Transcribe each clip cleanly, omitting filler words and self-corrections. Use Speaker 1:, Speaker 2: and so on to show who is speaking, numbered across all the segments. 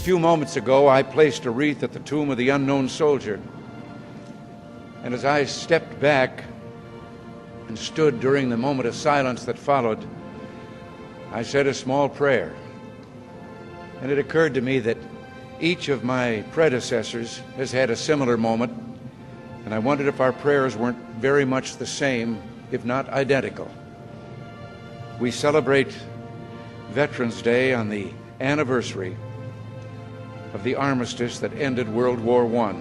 Speaker 1: few moments ago, I placed a wreath at the tomb of the unknown soldier. And as I stepped back and stood during the moment of silence that followed, I said a small prayer. And it occurred to me that each of my predecessors has had a similar moment, and I wondered if our prayers weren't very much the same, if not identical. We celebrate Veterans Day on the anniversary of the armistice that ended World War I,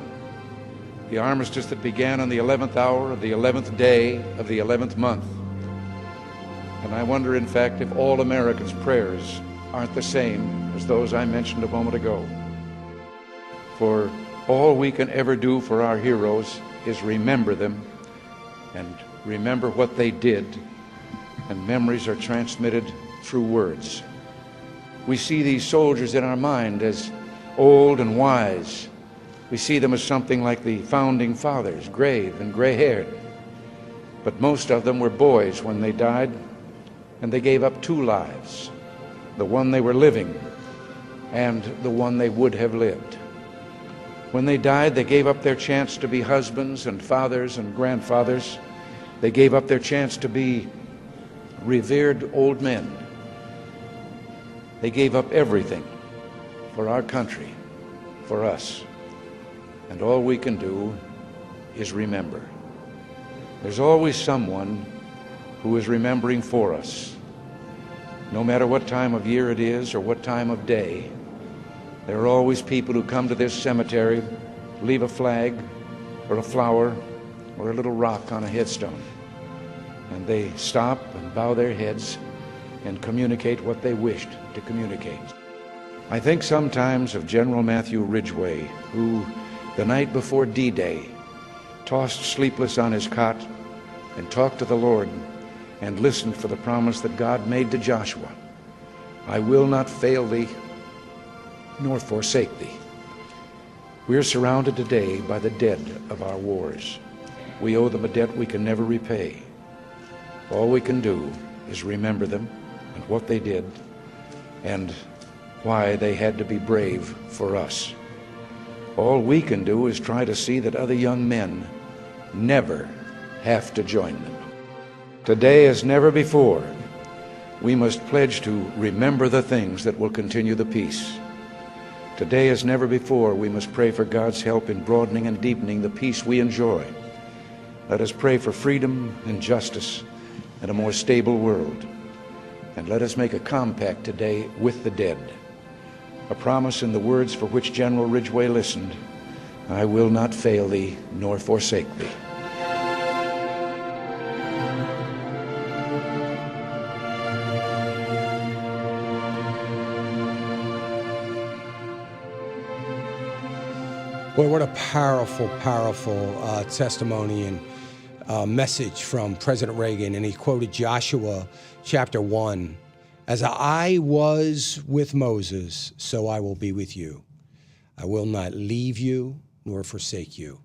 Speaker 1: the armistice that began on the 11th hour of the 11th day of the 11th month. And I wonder, in fact, if all Americans' prayers aren't the same as those I mentioned a moment ago. For all we can ever do for our heroes is remember them and remember what they did, and memories are transmitted through words. We see these soldiers in our mind as old and wise. We see them as something like the founding fathers, grave and gray-haired. But most of them were boys when they died, and they gave up two lives, the one they were living and the one they would have lived. When they died, they gave up their chance to be husbands and fathers and grandfathers. They gave up their chance to be revered old men. They gave up everything for our country, for us. And all we can do is remember. There's always someone who is remembering for us. No matter what time of year it is or what time of day, there are always people who come to this cemetery, leave a flag or a flower or a little rock on a headstone, and they stop and bow their heads and communicate what they wished to communicate. I think sometimes of General Matthew Ridgway, who, the night before D-Day, tossed sleepless on his cot and talked to the Lord and listened for the promise that God made to Joshua. I will not fail thee, nor forsake thee. We are surrounded today by the dead of our wars. We owe them a debt we can never repay. All we can do is remember them and what they did and why they had to be brave for us. All we can do is try to see that other young men never have to join them. Today, as never before, we must pledge to remember the things that will continue the peace. Today, as never before, we must pray for God's help in broadening and deepening the peace we enjoy. Let us pray for freedom and justice and a more stable world. And let us make a compact today with the dead, a promise in the words for which General Ridgway listened: I will not fail thee nor forsake thee.
Speaker 2: Boy, what a powerful, powerful testimony and message from President Reagan. And he quoted Joshua chapter 1. As I was with Moses, so I will be with you. I will not leave you nor forsake you.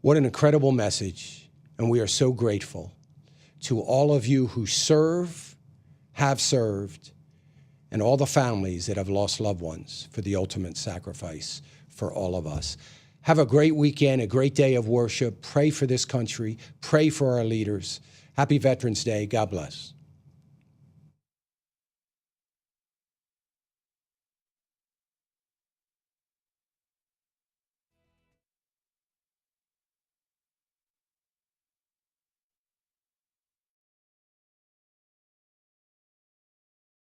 Speaker 2: What an incredible message. And we are so grateful to all of you who serve, have served, and all the families that have lost loved ones for the ultimate sacrifice for all of us. Have a great weekend, a great day of worship. Pray for this country. Pray for our leaders. Happy Veterans Day. God bless.